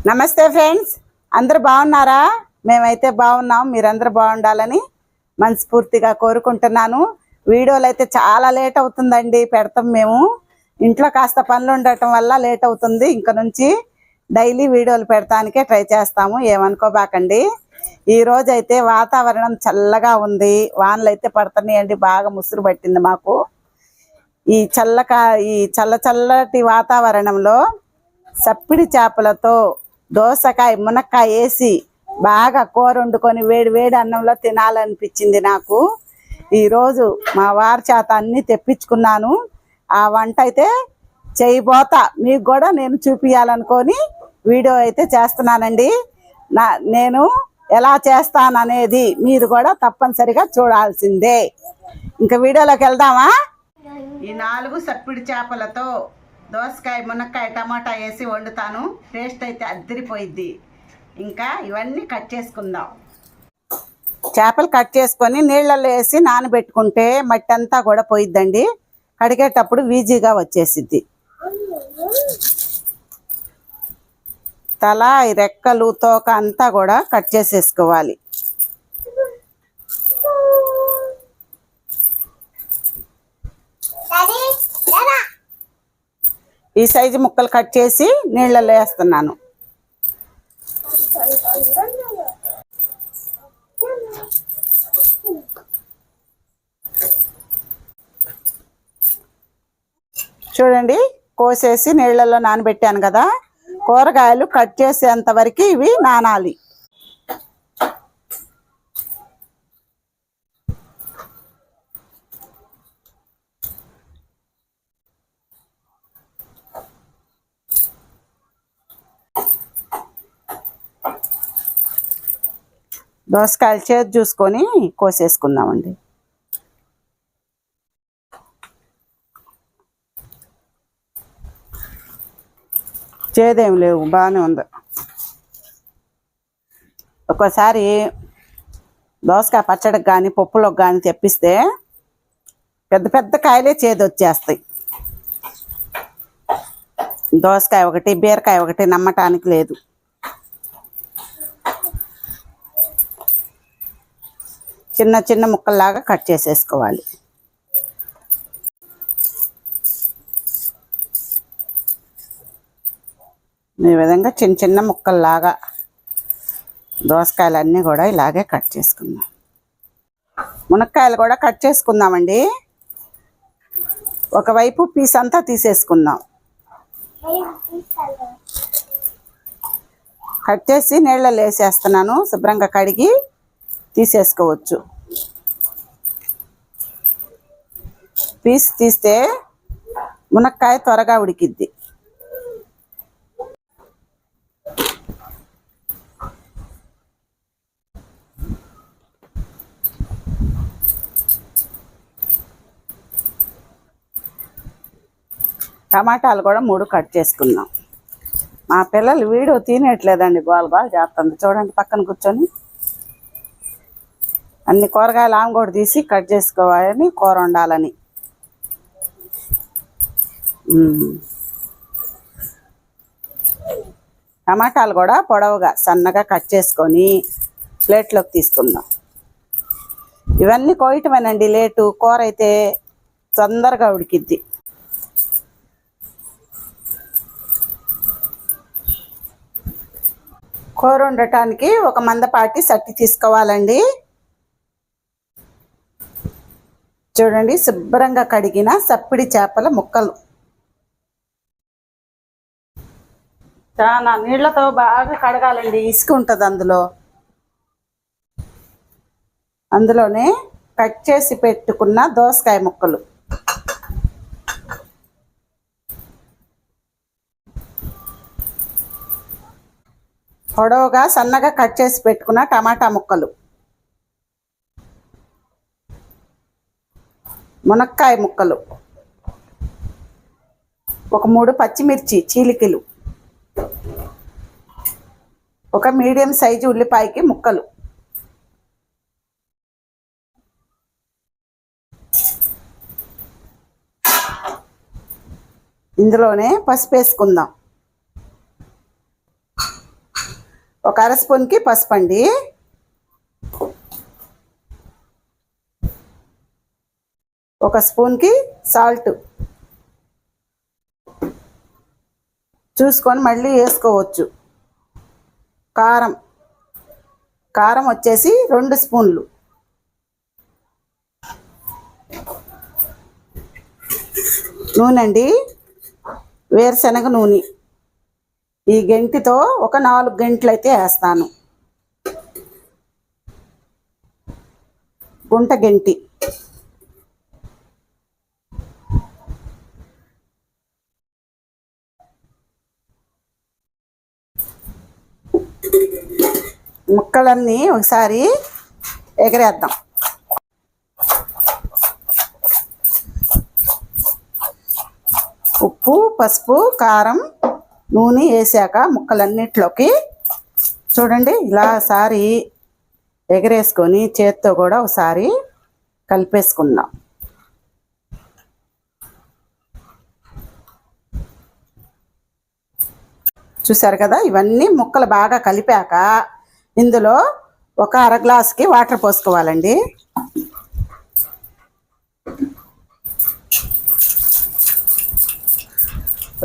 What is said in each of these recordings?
నమస్తే ఫ్రెండ్స్, అందరూ బాగున్నారా? మేమైతే బాగున్నాం. మీరందరూ బాగుండాలని మనస్ఫూర్తిగా కోరుకుంటున్నాను. వీడియోలు అయితే చాలా లేట్ అవుతుందండి పెడతాం. మేము ఇంట్లో కాస్త పనులు ఉండటం వల్ల లేట్ అవుతుంది. ఇంక నుంచి డైలీ వీడియోలు పెడతానికే ట్రై చేస్తాము, ఏమనుకోబాకండి. ఈరోజు అయితే వాతావరణం చల్లగా ఉంది, వానలు అయితే పడుతున్నాయండి. బాగా ముసురు పట్టింది మాకు. ఈ చల్లటి వాతావరణంలో సప్పిడి చేపలతో దోసకాయ మునక్కాయ వేసి బాగా కూర వండుకొని వేడి వేడి అన్నంలో తినాలనిపించింది నాకు. ఈరోజు మా వారి చేత అన్నీ తెప్పించుకున్నాను. ఆ వంట అయితే చేయబోతా, మీకు కూడా నేను చూపించాలనుకొని వీడియో అయితే చేస్తున్నానండి. నేను ఎలా చేస్తాననేది మీరు కూడా తప్పనిసరిగా చూడాల్సిందే. ఇంకా వీడియోలోకి వెళ్దామా? ఈ 4 సప్పిడి చేపలతో దోసకాయ మునక్కాయ టమాటా వేసి వండుతాను. టేస్ట్ అయితే అద్దరిపోయిద్ది. ఇంకా ఇవన్నీ కట్ చేసుకుందాం. చేపలు కట్ చేసుకొని నీళ్ళల్లో వేసి నానబెట్టుకుంటే మట్టి అంతా కూడా పోయిద్దండి. కడిగేటప్పుడు ఈజీగా వచ్చేసిద్ది. తల, రెక్కలు, తోక అంతా కూడా కట్ చేసేసుకోవాలి. ఈ సైజు ముక్కలు కట్ చేసి నీళ్ళల్లో వేస్తున్నాను. చూడండి, కోసేసి నీళ్ళల్లో నానబెట్టాను కదా. కూరగాయలు కట్ చేసేంత వరకు ఇవి నానాలి. దోసకాయలు చేతి చూసుకొని కోసేసుకుందామండి. చేదేం లేవు, బాగానే ఉంది. ఒక్కోసారి దోసకాయ పచ్చడికి కానీ పప్పులోకి కానీ తెప్పిస్తే పెద్ద పెద్ద కాయలే చేదు వచ్చేస్తాయి. దోసకాయ ఒకటి, బీరకాయ ఒకటి నమ్మటానికి లేదు. చిన్న చిన్న ముక్కల్లాగా కట్ చేసేసుకోవాలి. ఈ విధంగా చిన్న చిన్న ముక్కల్లాగా దోసకాయలన్నీ కూడా ఇలాగే కట్ చేసుకుందాం. మునక్కాయలు కూడా కట్ చేసుకుందామండి. ఒకవైపు పీస్ అంతా తీసేసుకుందాం. కట్ చేసి నీళ్ళలో వేసేస్తున్నాను. శుభ్రంగా కడిగి తీసేసుకోవచ్చు. పీస్ తీస్తే మునక్కాయ త్వరగా ఉడికిద్ది. టమాటాలు కూడా 3 కట్ చేసుకుందాం. మా పిల్లలు వీడియో తినేట్లేదండి, గోల గోల చేస్తుంది. చూడండి, పక్కన కూర్చొని అన్ని కూరగాయలు ఆమె కూడా తీసి కట్ చేసుకోవాలని, కూర వండాలని. టమాటాలు కూడా పొడవుగా సన్నగా కట్ చేసుకొని ప్లేట్లోకి తీసుకుందాం. ఇవన్నీ కోయటమేనండి లేటు, కూర అయితే తొందరగా ఉడికిద్ది. కూర వండటానికి ఒక మందపాటి సట్టి తీసుకోవాలండి. చూడండి, శుభ్రంగా కడిగిన సప్పిడి చేపల ముక్కలు. చాలా నీళ్లతో బాగా కడగాలండి, ఇసుక ఉంటుంది అందులోనే కట్ చేసి పెట్టుకున్న దోసకాయ ముక్కలు, పొడవుగా సన్నగా కట్ చేసి పెట్టుకున్న టమాటా ముక్కలు, మునక్కాయ ముక్కలు, ఒక 3 పచ్చిమిర్చి చీలికలు, ఒక మీడియం సైజు ఉల్లిపాయకి ముక్కలు, ఇందులోనే పసుపు వేసుకుందాం. ఒక అర స్పూన్కి పసుపు అండి, ఒక స్పూన్కి సాల్ట్ చూసుకొని మళ్ళీ వేసుకోవచ్చు. కారం వచ్చేసి 2 స్పూన్లు. నూనె అండి, వేరుశనగ నూనె. ఈ గంటితో ఒక 4 గంటలు అయితే వేస్తాను. గుంట గంటి. ముక్కలన్నీ ఒకసారి ఎగరేద్దాం. ఉప్పు, పసుపు, కారం, నూనె వేసాక ముక్కలన్నిట్లోకి చూడండి ఇలా ఒకసారి ఎగరేసుకొని చేత్తో కూడా ఒకసారి కలిపేసుకుందాం. చూసారు కదా, ఇవన్నీ ముక్కలు బాగా కలిపాక ఇందులో ఒక అర గ్లాసుకి వాటర్ పోసుకోవాలండి.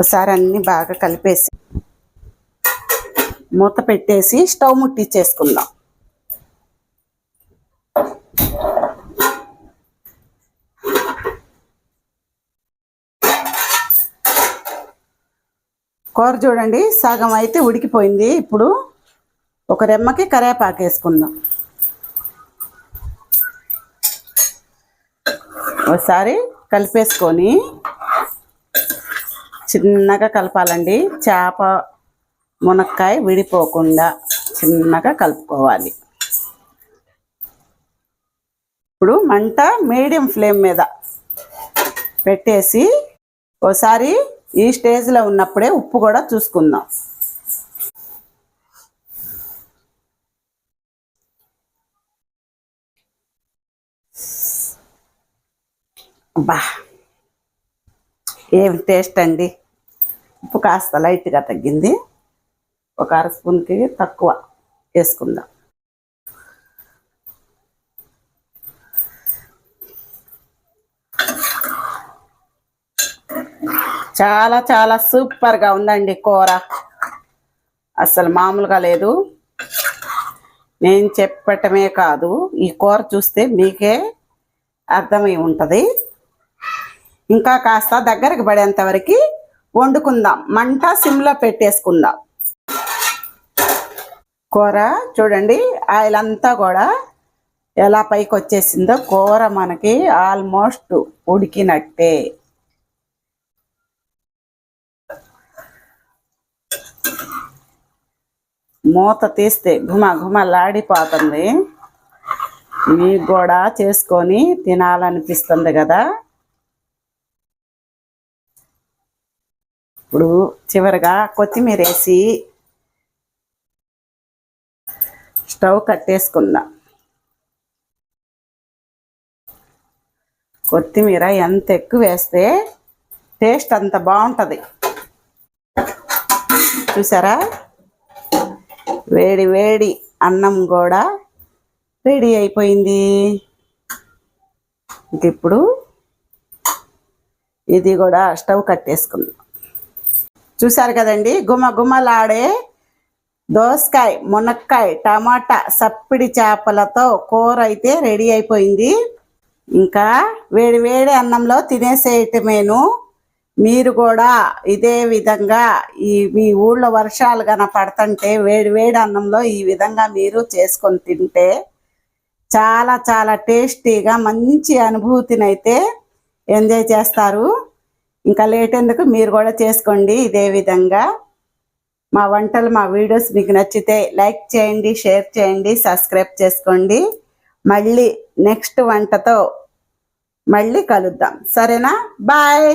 ఒకసారి అన్నీ బాగా కలిపేసి మూత పెట్టేసి స్టవ్ ముట్టించేసుకుందాం. కూర చూడండి సగం అయితే ఉడికిపోయింది. ఇప్పుడు ఒక రెమ్మకి కరివేపాకు వేసుకుందాం. ఒకసారి కలిపేసుకొని చిన్నగా కలపాలండి. చేప మునక్కాయ విడిపోకుండా చిన్నగా కలుపుకోవాలి. ఇప్పుడు మంట మీడియం ఫ్లేమ్ మీద పెట్టేసి ఒకసారి ఈ స్టేజ్లో ఉన్నప్పుడే ఉప్పు కూడా చూసుకుందాం. అబ్బా ఏం టేస్ట్ అండి. ఉప్పు కాస్త లైట్గా తగ్గింది. ఒక అర స్పూన్కి తక్కువ వేసుకుందాం. చాలా చాలా సూపర్గా ఉందండి కూర. అసలు మామూలుగా లేదు. నేను చెప్పటమే కాదు, ఈ కూర చూస్తే మీకే అర్థమై ఉంటుంది. ఇంకా కాస్త దగ్గరకు పడేంత వరకు వండుకుందాం. మంట సిమ్లో పెట్టేసుకుందాం. కూర చూడండి ఆయిల్ అంతా కూడా ఎలా పైకి వచ్చేసిందో. కూర మనకి ఆల్మోస్ట్ ఉడికినట్టే. మూత తీస్తే గుమగుమలాడిపోతుంది. మీకు కూడా చేసుకొని తినాలనిపిస్తుంది కదా. ఇప్పుడు చివరిగా కొత్తిమీర వేసి స్టవ్ కట్టేసుకుందాం. కొత్తిమీర ఎంత ఎక్కువ వేస్తే టేస్ట్ అంత బాగుంటుంది. చూసారా, వేడి వేడి అన్నం కూడా రెడీ అయిపోయింది. ఇప్పుడు ఇది కూడా స్టవ్ కట్టేసుకుందాం. చూసారు కదండి, గుమగుమలాడే దోసకాయ, మునక్కాయ, టమాటా, సప్పిడి చేపలతో కూర అయితే రెడీ అయిపోయింది. ఇంకా వేడి వేడి అన్నంలో తినేసేయటమేను. మీరు కూడా ఇదే విధంగా మీ ఊళ్ళో వర్షాలు కన పడుతుంటే వేడి వేడి అన్నంలో ఈ విధంగా మీరు చేసుకొని తింటే చాలా చాలా టేస్టీగా మంచి అనుభూతిని అయితే ఎంజాయ్ చేస్తారు. ఇంకా లేట్ ఎందుకు, మీరు కూడా చేసుకోండి ఇదే విధంగా. మా వంటలు, మా వీడియోస్ మీకు నచ్చితే లైక్ చేయండి, షేర్ చేయండి, సబ్స్క్రైబ్ చేసుకోండి. మళ్ళీ నెక్స్ట్ వంటతో మళ్ళీ కలుద్దాం. సరేనా? బాయ్.